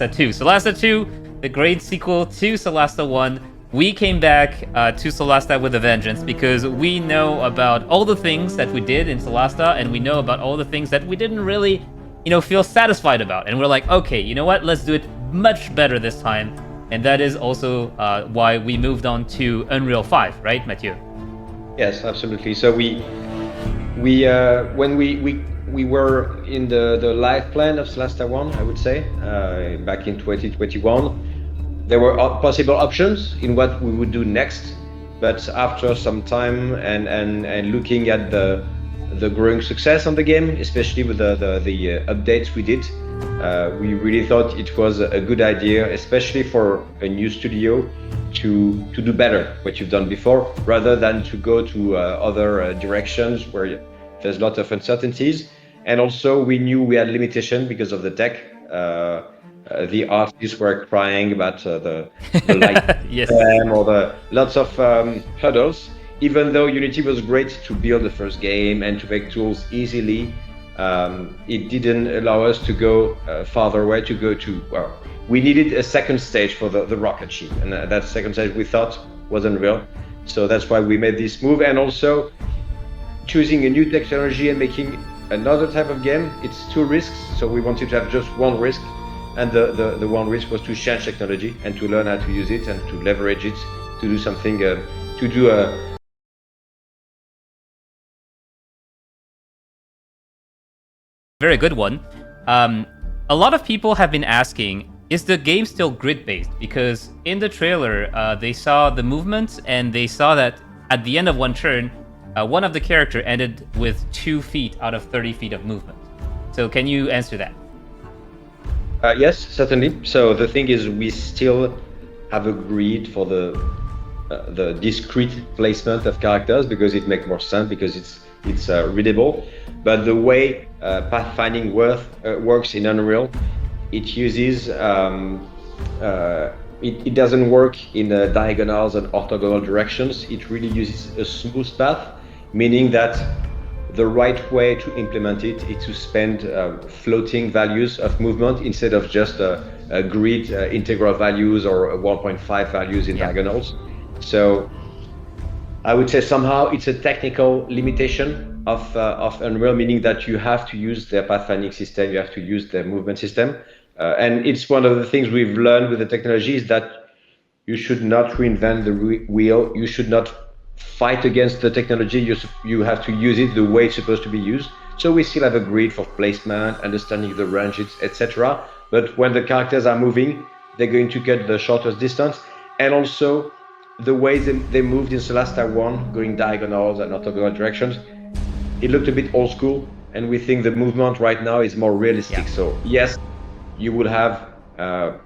2. Solasta 2, the great sequel to Solasta 1. We came back to Solasta with a vengeance because we know about all the things that we did in Solasta, and we know about all the things that we didn't really, feel satisfied about. And we're like, okay, you know what? Let's do it much better this time. And that is also why we moved on to Unreal 5, right, Mathieu? Yes, absolutely. So we when we were in the live plan of Solasta 1, I would say, back in 2021. There were possible options in what we would do next, but after some time and looking at the growing success on the game, especially with the updates we did, we really thought it was a good idea, especially for a new studio, to do better what you've done before, rather than to go to other directions where there's a lot of uncertainties. And also we knew we had limitation because of the tech. The artists were crying about the light yes. or the lots of hurdles. Even though Unity was great to build the first game and to make tools easily, it didn't allow us to go farther away. We needed a second stage for the rocket ship, and that second stage we thought was Unreal. So that's why we made this move, and also choosing a new technology and making another type of game. It's 2 risks, so we wanted to have just 1 risk. And the one risk was to change technology and to learn how to use it and to leverage it to do something, Very good one. A lot of people have been asking, is the game still grid-based? Because in the trailer, they saw the movement and they saw that at the end of one turn, one of the character ended with 2 feet out of 30 feet of movement. So can you answer that? Yes, certainly. So the thing is, we still have a grid for the discrete placement of characters because it makes more sense, because it's readable. But the way pathfinding works in Unreal, it uses it doesn't work in diagonals and orthogonal directions. It really uses a smooth path, meaning that the right way to implement it is to spend floating values of movement instead of just a grid integral values or 1.5 values in diagonals. So I would say somehow it's a technical limitation of Unreal, meaning that you have to use their pathfinding system, you have to use their movement system. And it's one of the things we've learned with the technology is that you should not reinvent the wheel. You should not fight against the technology. You have to use it the way it's supposed to be used. So we still have a grid for placement, understanding the ranges, etc. But when the characters are moving, they're going to get the shortest distance. And also the way they moved in Solasta 1, going diagonals and orthogonal directions, it looked a bit old school. And we think the movement right now is more realistic. Yeah. So yes, you will have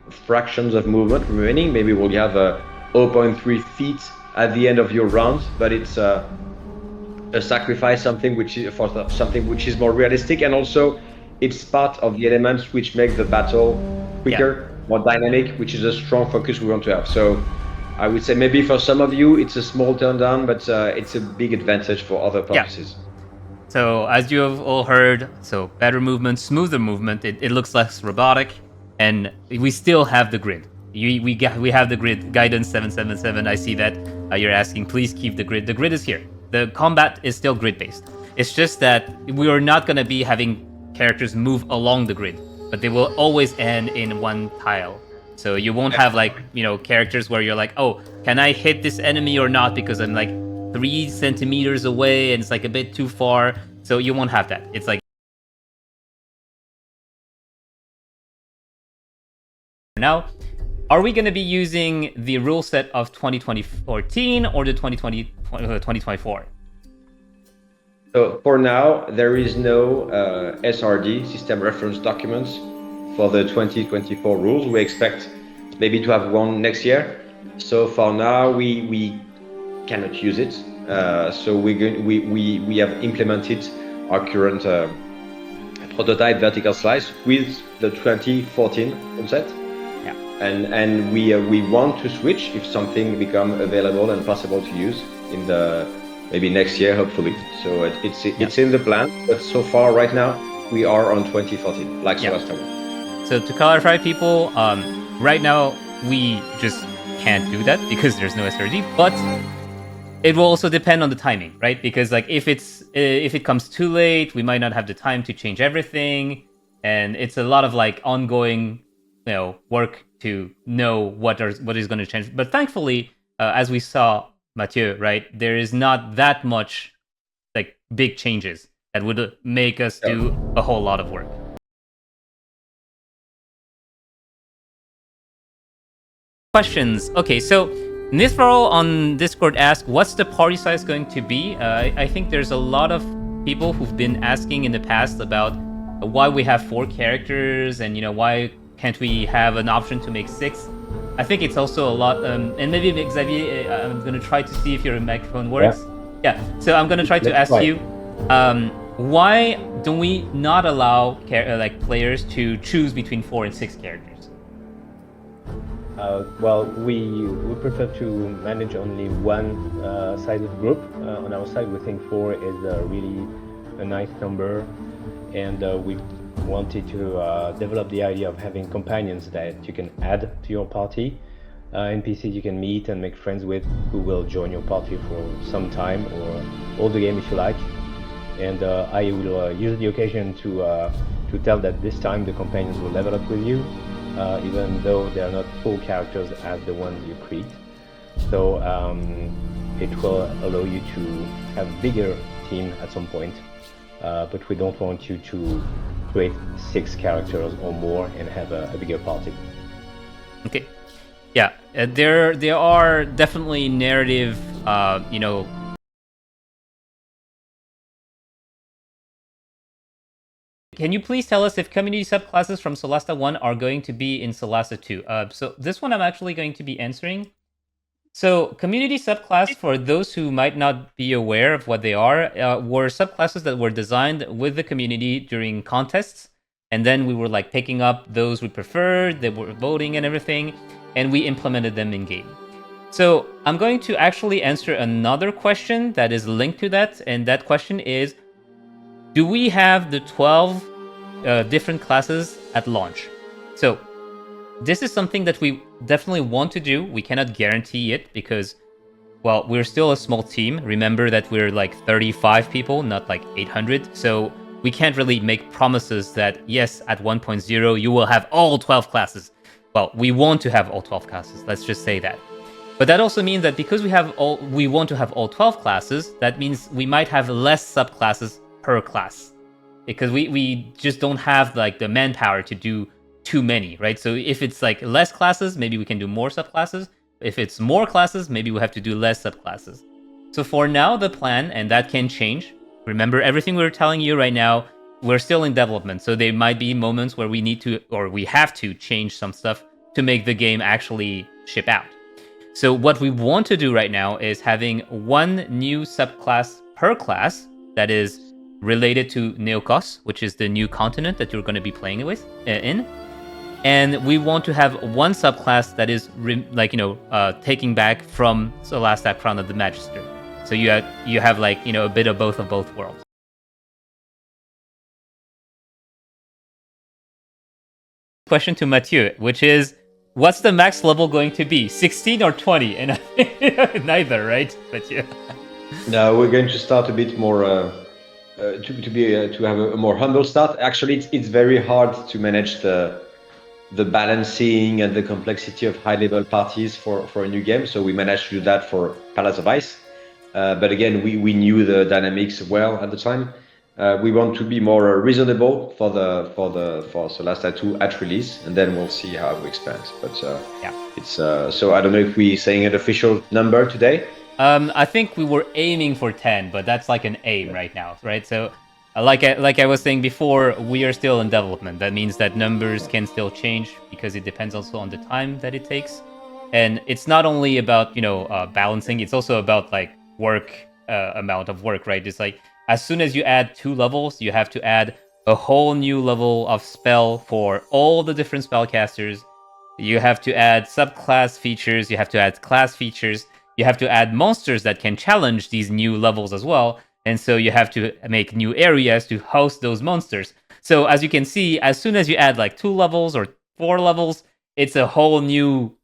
fractions of movement remaining. Maybe we'll have 0.3 feet at the end of your round, but it's a sacrifice, something which is more realistic, and also it's part of the elements which make the battle quicker, more dynamic, which is a strong focus we want to have. So I would say maybe for some of you it's a small turn down, but it's a big advantage for other purposes. So as you have all heard, so better movement, smoother movement, it looks less robotic, and we still have the grid. We have the grid. Guidance 777. I see that you're asking, please keep the grid. The grid is here. The combat is still grid based. It's just that we are not going to be having characters move along the grid, but they will always end in one tile. So you won't have characters where you're like, oh, can I hit this enemy or not because I'm like 3 centimeters away and it's like a bit too far. So you won't have that. It's like now. Are we going to be using the rule set of 2014 or the 2024? So for now, there is no SRD, system reference documents, for the 2024 rules. We expect maybe to have one next year. So for now, we cannot use it. So we have implemented our current prototype vertical slice with the 2014 concept. And we want to switch if something become available and possible to use in the maybe next year, hopefully. So it's in the plan, but so far right now we are on 2014, like Solasta 1. So to clarify, people, right now we just can't do that because there's no SRD, but it will also depend on the timing, right? Because like if it comes too late, we might not have the time to change everything, and it's a lot of like ongoing, work to know what is going to change. But thankfully, as we saw, Mathieu, right, there is not that much like big changes that would make us do a whole lot of work. Questions. Okay, so Nithral on Discord asked, what's the party size going to be? I think there's a lot of people who've been asking in the past about why we have 4 characters and, why can't we have an option to make 6? I think it's also a lot, and maybe Xavier, I'm going to try to see if your microphone works. Yeah, so I'm going to try to ask you, why do we not allow players to choose between 4 and 6 characters? Well, we prefer to manage only one sided group. On our side, we think 4 is really a nice number, and we wanted to develop the idea of having companions that you can add to your party, NPCs you can meet and make friends with, who will join your party for some time or all the game if you like. And I will use the occasion to tell that this time the companions will level up with you, even though they are not full characters as the ones you create. So it will allow you to have a bigger team at some point, but we don't want you to create 6 characters or more and have a bigger party. Okay. Yeah, there are definitely narrative, Can you please tell us if community subclasses from Solasta 1 are going to be in Solasta 2? So this one I'm actually going to be answering. So community subclass, for those who might not be aware of what they are, were subclasses that were designed with the community during contests. And then we were like picking up those we preferred, they were voting and everything, and we implemented them in game. So I'm going to actually answer another question that is linked to that, and that question is, do we have the 12 different classes at launch? So this is something that we definitely want to do. We cannot guarantee it because, well, we're still a small team. Remember that we're like 35 people, not like 800. So we can't really make promises that, yes, at 1.0, you will have all 12 classes. Well, we want to have all 12 classes. Let's just say that. But that also means that because we want to have all 12 classes, that means we might have less subclasses per class, because we just don't have like the manpower to do too many, right? So if it's like less classes, maybe we can do more subclasses. If it's more classes, maybe we have to do less subclasses. So for now, the plan, and that can change. Remember, everything we're telling you right now, we're still in development. So there might be moments where we need to, or we have to change some stuff to make the game actually ship out. So what we want to do right now is having one new subclass per class that is related to Neokos, which is the new continent that you're going to be playing with in. And we want to have one subclass that is taking back from Solasta Crown of the Magister. So you have like, a bit of both worlds. Question to Mathieu, which is, what's the max level going to be? 16 or 20? And neither, right? Mathieu. No, we're going to start a bit more to have a more humble start. Actually, it's very hard to manage the balancing and the complexity of high-level parties for a new game. So we managed to do that for Palace of Ice. But again, we knew the dynamics well at the time. We want to be more reasonable for Solasta 2 at release, and then we'll see how we expand. But it's so I don't know if we're saying an official number today. I think we were aiming for 10, but that's like an aim right now, right? So, like I was saying before, we are still in development. That means that numbers can still change because it depends also on the time that it takes. And it's not only about, balancing, it's also about like amount of work, right? It's like, as soon as you add 2 levels, you have to add a whole new level of spell for all the different spellcasters. You have to add subclass features, you have to add class features, you have to add monsters that can challenge these new levels as well. And so you have to make new areas to host those monsters. So as you can see, as soon as you add like 2 levels or 4 levels, it's a whole new,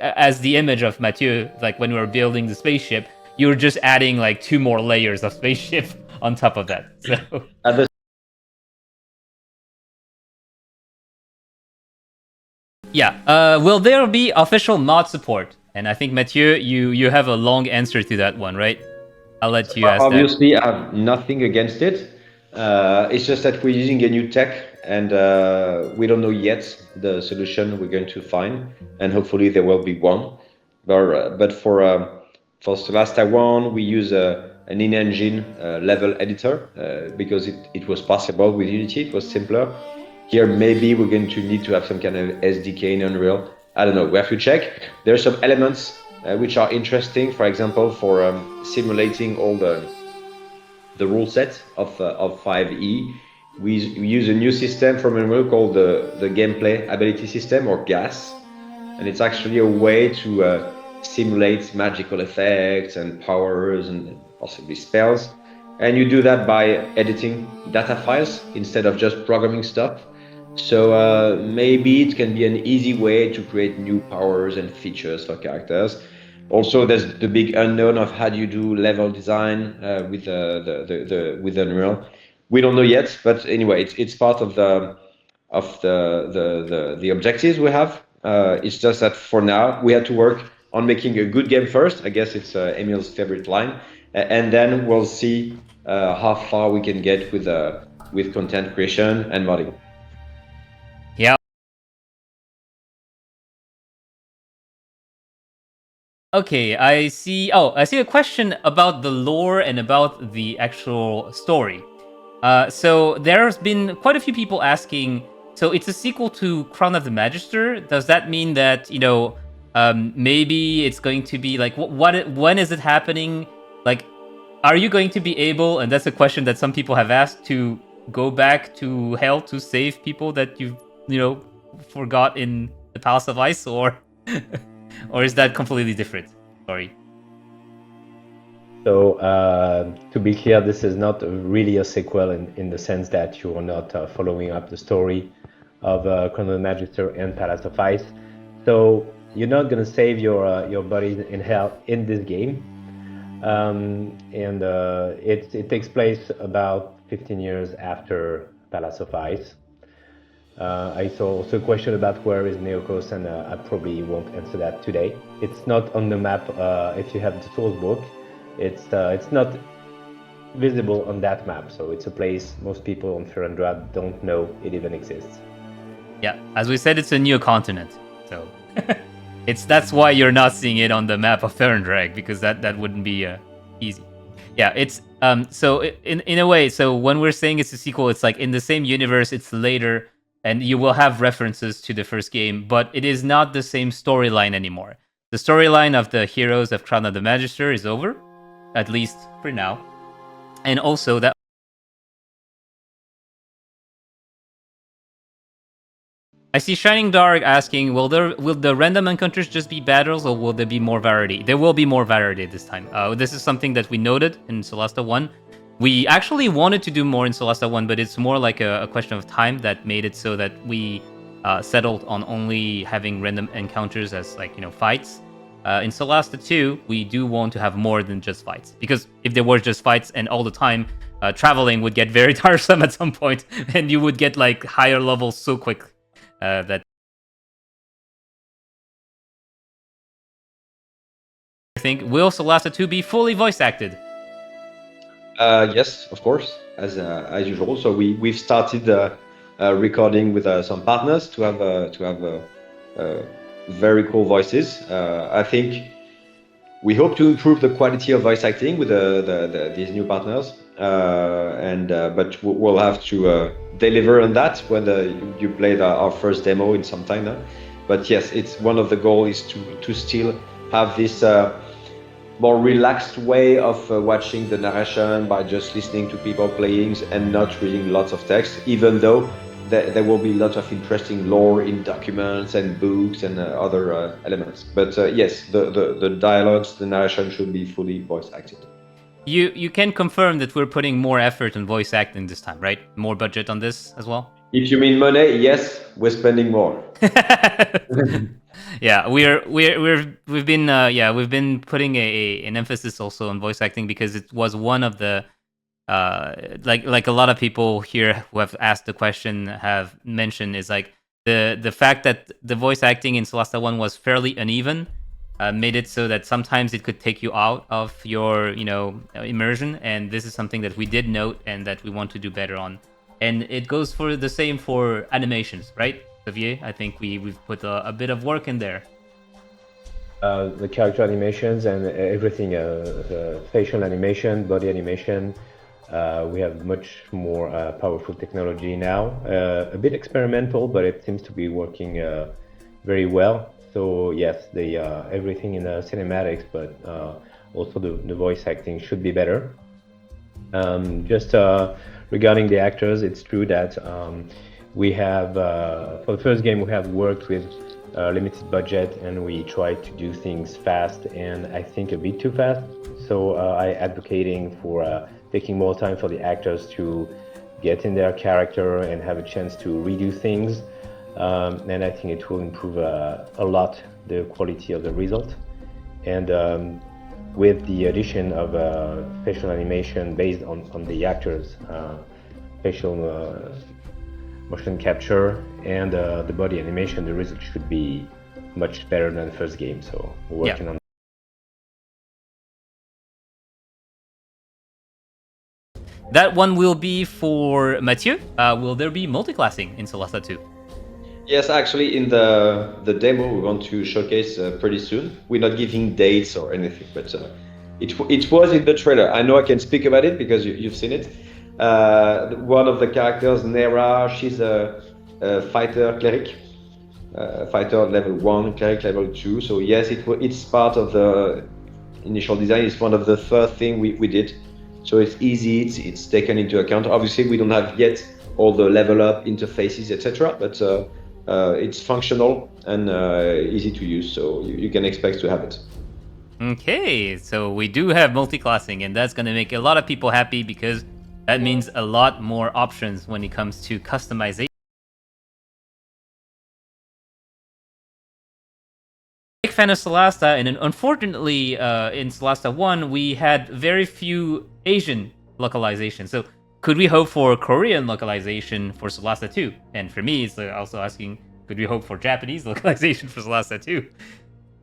as the image of Mathieu, like when we were building the spaceship, you're just adding like 2 more layers of spaceship on top of that. So At the yeah, will there be official mod support? And I think Mathieu, you have a long answer to that one, right? I'll let you ask that. Obviously, I have nothing against it. It's just that we're using a new tech, and we don't know yet the solution we're going to find, and hopefully there will be one. But for Solasta 1, we use an in-engine level editor because it was possible with Unity. It was simpler. Here, maybe we're going to need to have some kind of SDK in Unreal. I don't know. We have to check. There are some elements which are interesting. For example, for simulating all the rule set of 5e, we use a new system from Unreal called the Gameplay Ability System, or GAS, and it's actually a way to simulate magical effects and powers and possibly spells. And you do that by editing data files instead of just programming stuff. So maybe it can be an easy way to create new powers and features for characters. Also, there's the big unknown of how do you do level design with with Unreal. We don't know yet, but anyway, it's part of the objectives we have. It's just that for now we had to work on making a good game first. I guess it's Emil's favorite line, and then we'll see how far we can get with content creation and modding. Yeah. Okay, I see. Oh, I see a question about the lore and about the actual story. So there's been quite a few people asking. So it's a sequel to Crown of the Magister. Does that mean that maybe it's going to be like when is it happening? Like, are you going to be able? And that's a question that some people have asked, to go back to Hell to save people that you've forgot in the Palace of Ice, or or is that completely different? Sorry. So to be clear, this is not really a sequel in the sense that you are not following up the story of Crown of the Magister and Palace of Ice. So you're not going to save your bodies in hell in this game. It takes place about 15 years after Palace of Ice. I saw also a question about where is Neokos, and I probably won't answer that today. It's not on the map. If you have the source book, it's not visible on that map. So it's a place most people on Ferendra don't know it even exists. Yeah, as we said, it's a new continent. So that's why you're not seeing it on the map of Ferendrag, because that wouldn't be easy. Yeah, it's so in a way. So when we're saying it's a sequel, it's like in the same universe. It's later. And you will have references to the first game, but it is not the same storyline anymore. The storyline of the heroes of Crown of the Magister is over, at least for now. And also that... I see Shining Dark asking, will the random encounters just be battles, or will there be more variety? There will be more variety this time. This is something that we noted in Solasta 1. We actually wanted to do more in Solasta 1, but it's more like a question of time that made it so that we settled on only having random encounters as fights. In Solasta 2, we do want to have more than just fights, because if there were just fights and all the time, traveling would get very tiresome at some point, and you would get like higher levels so quick that... I think, will Solasta 2 be fully voice acted? Yes, of course, as usual. So we've started recording with some partners to have very cool voices. I think we hope to improve the quality of voice acting with these new partners, but we'll have to deliver on that when you played our first demo in some time now. But yes, it's one of the goals is to still have this more relaxed way of watching the narration by just listening to people playing and not reading lots of text, even though there will be lots of interesting lore in documents and books and other elements. But yes, the dialogues, the narration should be fully voice acted. You can confirm that we're putting more effort in voice acting this time, right? More budget on this as well. If you mean money, yes, we're spending more. Yeah, we've been we've been putting an emphasis also on voice acting because it was one of the like a lot of people here who have asked the question have mentioned is like the fact that the voice acting in Solasta 1 was fairly uneven made it so that sometimes it could take you out of your immersion, and this is something that we did note and that we want to do better on. And it goes for the same for animations, right, Xavier? I think we've put a bit of work in there. The character animations and everything, the facial animation, body animation, we have much more powerful technology now. A bit experimental, but it seems to be working very well. So yes, the everything in the cinematics, but also the voice acting should be better. Just regarding the actors, it's true that we have, for the first game, we have worked with limited budget and we tried to do things fast and I think a bit too fast. So I advocating for taking more time for the actors to get in their character and have a chance to redo things. And I think it will improve a lot the quality of the result. And with the addition of facial animation based on the actors, facial motion capture, and the body animation, the result should be much better than the first game. So we're working on. That one will be for Mathieu. Will there be multiclassing in Solasta 2? Yes, actually, in the demo we want to showcase pretty soon. We're not giving dates or anything, but it was in the trailer. I know I can speak about it because you've seen it. One of the characters, Nera, she's a fighter cleric, fighter level 1, cleric level 2. So yes, it's part of the initial design. It's one of the first thing we did. So it's easy, it's taken into account. Obviously, we don't have yet all the level up interfaces, etc. But it's functional and easy to use, so you can expect to have it. Okay, so we do have multiclassing, and that's going to make a lot of people happy because that means a lot more options when it comes to customization. Big fan of Solasta, and unfortunately in Solasta 1 we had very few Asian localization. So could we hope for Korean localization for Solasta 2? And for me, it's also asking, could we hope for Japanese localization for Solasta 2?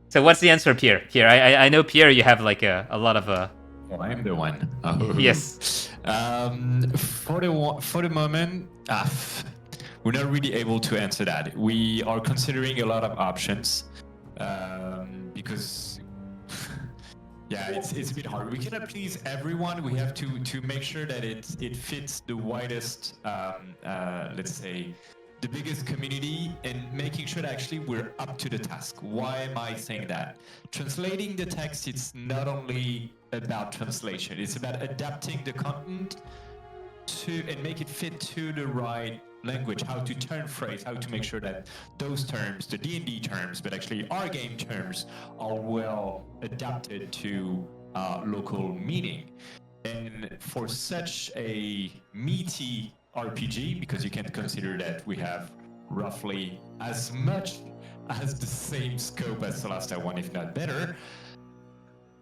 So what's the answer, Pierre? Pierre, I know, Pierre, you have like a lot of... Well, I'm the one. Yes. For the moment, we're not really able to answer that. We are considering a lot of options because... Yeah, it's a bit hard. We cannot please everyone. We have to make sure that it fits the widest, let's say, the biggest community, and making sure that actually we're up to the task. Why am I saying that? Translating the text, it's not only about translation. It's about adapting the content to and make it fit to the right language, how to turn phrase, how to make sure that those terms, the D&D terms, but actually our game terms, are well adapted to local meaning. And for such a meaty RPG, because you can consider that we have roughly as much as the same scope as Solasta 1, if not better,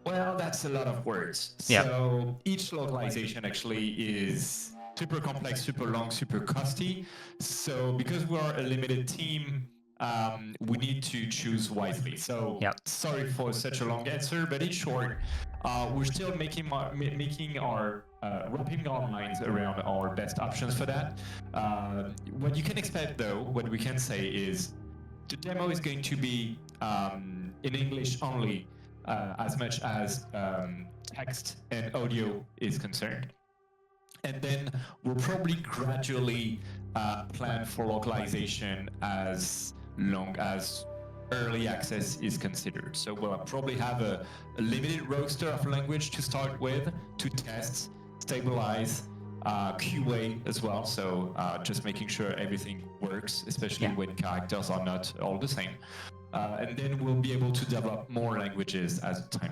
well, that's a lot of words. Yeah. So each localization actually is super complex, super long, super costly. So because we are a limited team, we need to choose wisely. So sorry for such a long answer, but in short, we're still making our wrapping our minds around our best options for that. What you can expect, though, what we can say is the demo is going to be in English only, as much as text and audio is concerned. And then we'll probably gradually plan for localization as long as early access is considered. So we'll probably have a limited roster of language to start with, to test, stabilize, QA as well. So just making sure everything works, especially when characters are not all the same. And then we'll be able to develop more languages as time